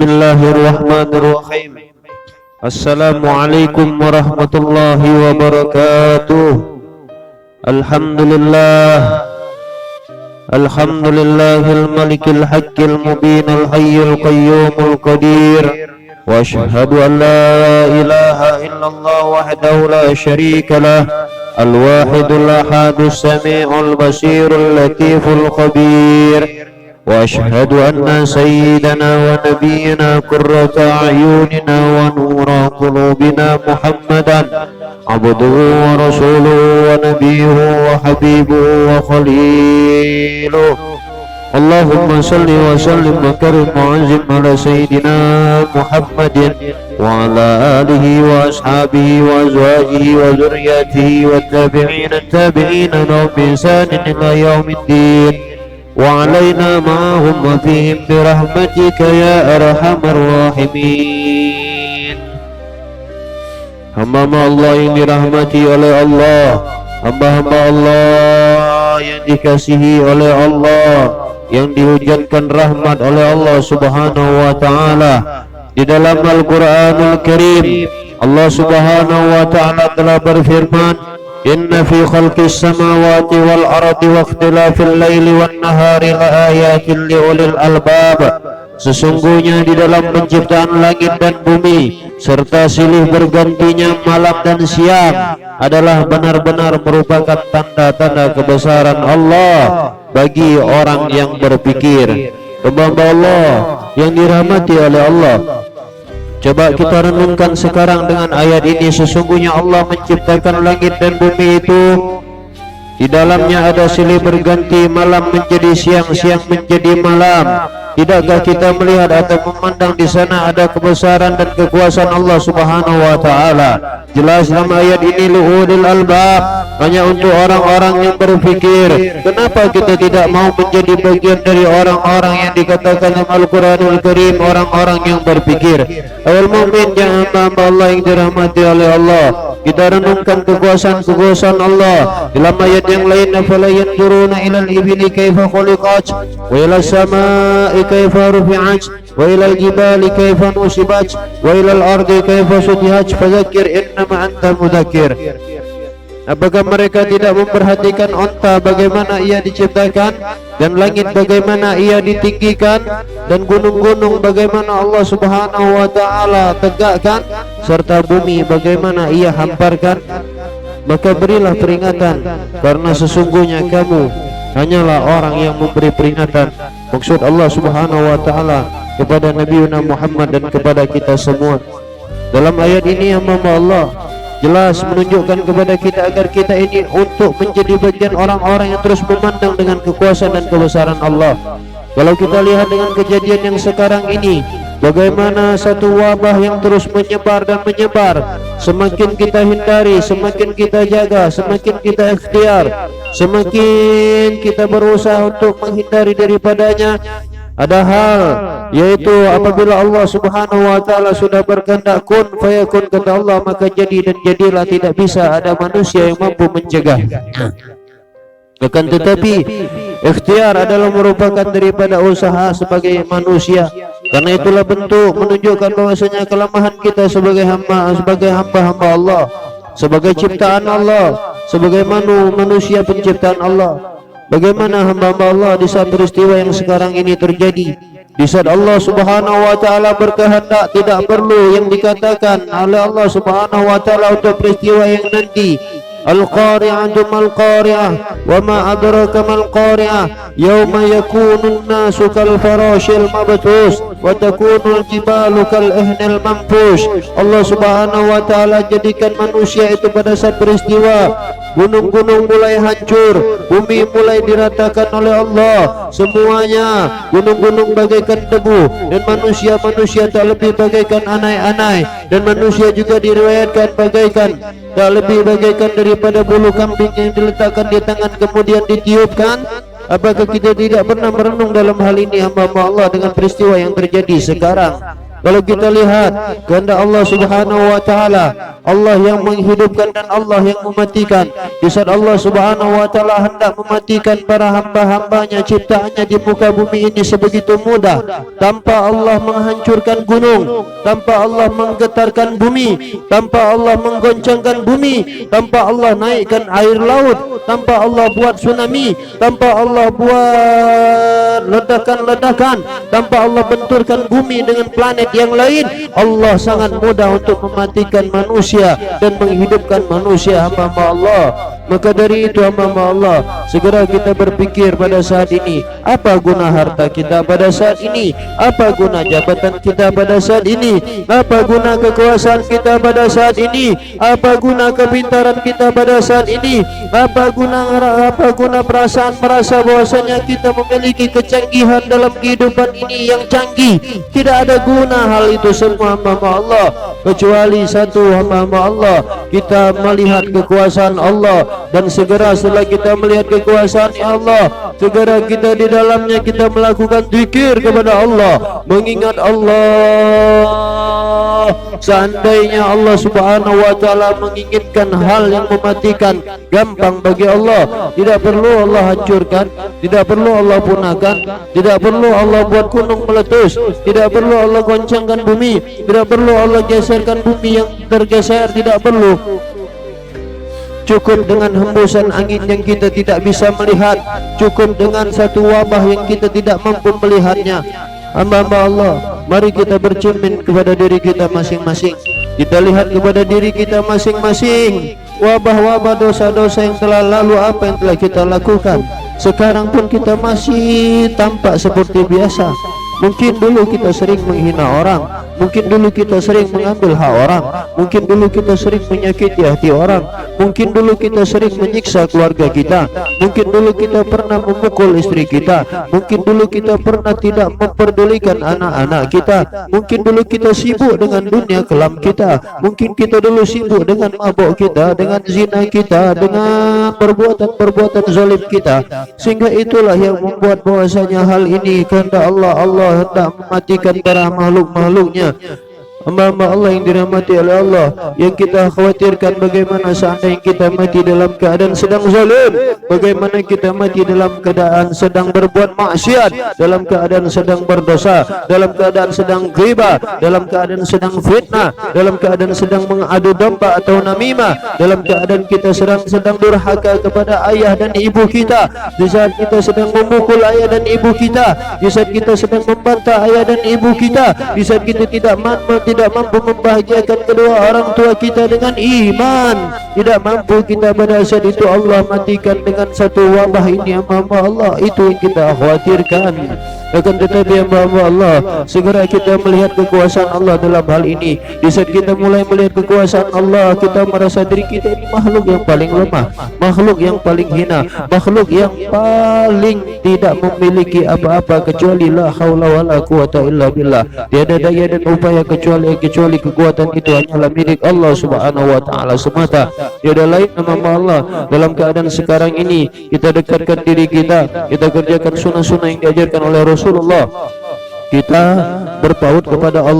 Bismillahirrahmanirrahim. Assalamualaikum warahmatullahi wabarakatuh. Alhamdulillah. Alhamdulillahil malikil haqqil mubinil hayyul qayyumul qadir. Wa asyhadu an la ilaha illallah wahdahu la syarika lah. Al-wahidul ahadus sami'ul basirul latiful khabir. Wa asyhadu anna sayyidana wa nabiyyana qurrata a'yunina wa nura qulubina Muhammadan abduhu wa rasuluhu wa nabiyyuhu wa habibuhu wa khaliluhu. Allahumma salli wa sallim wa karim wa azim ala sayyidina Muhammadin wa ala alihi wa ashabihi wa azwajihi wa zurriyatihi wa tabi'ina lahum bi ihsanin ila yaumiddin wa alaina ma'ahum wa fihim bi rahmatika ya arhamar rahimin. Hamba Allah yang dirahmati oleh Allah, hamba-hamba Allah yang dikasihi oleh Allah, yang dihujankan rahmat oleh Allah Subhanahu wa taala. Di dalam Al-Qur'anul Karim Allah Subhanahu wa taala telah berfirman, inna fi khalqis samawati wal ardi wa ikhtilafil laili wan nahari laayatin liulil albab. Sesungguhnya di dalam penciptaan langit dan bumi serta silih bergantinya malam dan siang adalah benar-benar merupakan tanda-tanda kebesaran Allah bagi orang yang berpikir. Hamba Allah yang dirahmati oleh Allah, coba kita renungkan sekarang dengan ayat ini. Sesungguhnya Allah menciptakan langit dan bumi itu, di dalamnya ada silih berganti, malam menjadi siang, siang menjadi malam. Tidakkah kita melihat atau memandang di sana ada kebesaran dan kekuasaan Allah Subhanahu wa taala? Jelas dalam ayat ini liulil albab, hanya untuk orang-orang yang berpikir. Kenapa kita tidak mau menjadi bagian dari orang-orang yang dikatakan dalam Al-Qur'anul Karim orang-orang yang berpikir? Awal mukmin yang hamba Allah yang dirahmati oleh Allah, kita renungkan kekuasaan Allah dalam ayat yang lain. Afala yanzuruna ilal ibili kaifa khuliqat wa ilal samai kaifa rufi'at wa ilal jibali kaifa nusibat wa ilal ardi kaifa sutihat fadzakir innama anta mudzakir. Apakah mereka tidak memperhatikan onta bagaimana ia diciptakan, dan langit bagaimana ia ditinggikan, dan gunung-gunung bagaimana Allah Subhanahu wa taala tegakkan, serta bumi bagaimana ia hamparkan? Maka berilah peringatan, karena sesungguhnya kamu hanyalah orang yang memberi peringatan. Maksud Allah Subhanahu wa taala kepada Nabi Muhammad dan kepada kita semua. Dalam ayat ini hamba Allah jelas menunjukkan kepada kita agar kita ini untuk menjadi bagian orang-orang yang terus memandang dengan kekuasaan dan kebesaran Allah. Kalau kita lihat dengan kejadian yang sekarang ini, bagaimana satu wabah yang terus menyebar dan menyebar, semakin kita hindari, semakin kita jaga, semakin kita ikhtiar, semakin kita berusaha untuk menghindari daripadanya. Ada hal, yaitu apabila Allah Subhanahu wa taala sudah berkehendak kun fayakun, kata Allah, maka jadi dan jadilah. Tidak bisa ada manusia yang mampu mencegah. Akan tetapi ikhtiar adalah merupakan daripada usaha sebagai manusia. Karena itulah bentuk menunjukkan bahwasanya kelemahan kita sebagai hamba-hamba Allah, sebagai ciptaan Allah, sebagai manusia penciptaan Allah. Bagaimana hamba-hamba Allah di saat peristiwa yang sekarang ini terjadi, di saat Allah Subhanahu wa taala berkehendak, tidak perlu yang dikatakan oleh Allah Subhanahu wa taala untuk peristiwa yang nanti. Al-qari'atu mal-qari'ah wa ma adraka mal-qari'ah yauma yakunu an-nasu kal farashil mabthus wa takunu al-jibalu kal ihnil manfush. Allah Subhanahu wa taala jadikan manusia itu pada saat peristiwa gunung-gunung mulai hancur, bumi mulai diratakan oleh Allah semuanya, gunung-gunung bagaikan debu, dan manusia tak lebih bagaikan anai-anai, dan manusia juga diriwayatkan bagaikan tak lebih bagaikan daripada bulu kambing yang diletakkan di tangan kemudian ditiupkan. Apakah kita tidak pernah merenung dalam hal ini hamba Allah dengan peristiwa yang terjadi sekarang? Kalau kita lihat kehendak Allah Subhanahu wa taala, Allah yang menghidupkan dan Allah yang mematikan. Di saat Allah Subhanahu wa taala hendak mematikan para hamba-hambanya ciptaannya di muka bumi ini sebegitu mudah, tanpa Allah menghancurkan gunung, tanpa Allah menggetarkan bumi, tanpa Allah menggoncangkan bumi, tanpa Allah naikkan air laut, tanpa Allah buat tsunami, tanpa Allah buat ledakan-ledakan, tanpa Allah benturkan bumi dengan planet yang lain. Allah sangat mudah untuk mematikan manusia dan menghidupkan manusia, hamba-hamba Allah. Maka dari itu hamba-hamba Allah, segera kita berpikir pada saat ini, apa guna harta kita pada saat ini? Apa guna jabatan kita pada saat ini? Apa guna kekuasaan kita pada saat ini? Apa guna kepintaran kita pada saat ini? Apa guna perasaan merasa bahwasanya kita memiliki kecanggihan dalam kehidupan ini yang canggih? Tidak ada guna hal itu semua hamba-hamba Allah, kecuali satu hamba-hamba Allah, kita melihat kekuasaan Allah. Dan segera setelah kita melihat kekuasaan Allah, segera kita di dalamnya kita melakukan zikir kepada Allah, mengingat Allah. Seandainya Allah Subhanahu wa taala menginginkan hal yang mematikan, gampang bagi Allah. Tidak perlu Allah hancurkan, tidak perlu Allah punahkan, tidak perlu Allah buat gunung meletus, tidak perlu Allah goncangkan bumi, tidak perlu Allah geserkan bumi yang tergeser, tidak perlu. Cukup dengan hembusan angin yang kita tidak bisa melihat, cukup dengan satu wabah yang kita tidak mampu melihatnya. Hamba-hamba Allah, mari kita bercermin kepada diri kita masing-masing. Kita lihat kepada diri kita masing-masing, wabah-wabah dosa-dosa yang telah lalu, apa yang telah kita lakukan. Sekarang pun kita masih tampak seperti biasa. Mungkin dulu kita sering menghina orang, mungkin dulu kita sering mengambil hak orang, mungkin dulu kita sering menyakiti hati orang, mungkin dulu kita sering menyiksa keluarga kita, mungkin dulu kita pernah memukul istri kita, mungkin dulu kita pernah tidak memperdulikan anak-anak kita, mungkin dulu kita sibuk dengan dunia kelam kita, mungkin kita dulu sibuk dengan mabuk kita, dengan zina kita, dengan perbuatan-perbuatan zalim kita. Sehingga itulah yang membuat bahwasanya hal ini kehendak Allah hendak mematikan para makhluk-makhluknya. Hamba-hamba Allah yang dirahmati oleh Allah, yang kita khawatirkan bagaimana seandainya kita mati dalam keadaan sedang zalim, bagaimana kita mati dalam keadaan sedang berbuat maksiat, dalam keadaan sedang berdosa, dalam keadaan sedang ghibah, dalam keadaan sedang fitnah, dalam keadaan sedang mengadu domba atau namimah, dalam keadaan kita sedang durhaka kepada ayah dan ibu kita, di saat kita sedang memukul ayah dan ibu kita, di saat kita sedang membantah ayah dan ibu kita, di saat kita tidak mampu membahagiakan kedua orang tua kita dengan iman, tidak mampu kita pada saat itu Allah matikan dengan satu wabah ini. Hamba Allah, itu yang kita khawatirkan. Akan tetapi hamba Allah, segera kita melihat kekuasaan Allah dalam hal ini. Di saat kita mulai melihat kekuasaan Allah, kita merasa diri kita ini makhluk yang paling lemah, makhluk yang paling hina, makhluk yang paling tidak memiliki apa-apa kecuali la haula wala quwata illa billah. Tiada daya dan upaya kecuali kekuatan itu hanyalah milik Allah Subhanahu wa taala semata. Tiada lain hamba Allah. Dalam keadaan sekarang ini, kita dekatkan diri kita kerjakan sunnah-sunnah yang diajarkan oleh Rasulullah, kita berpaut kepada Allah.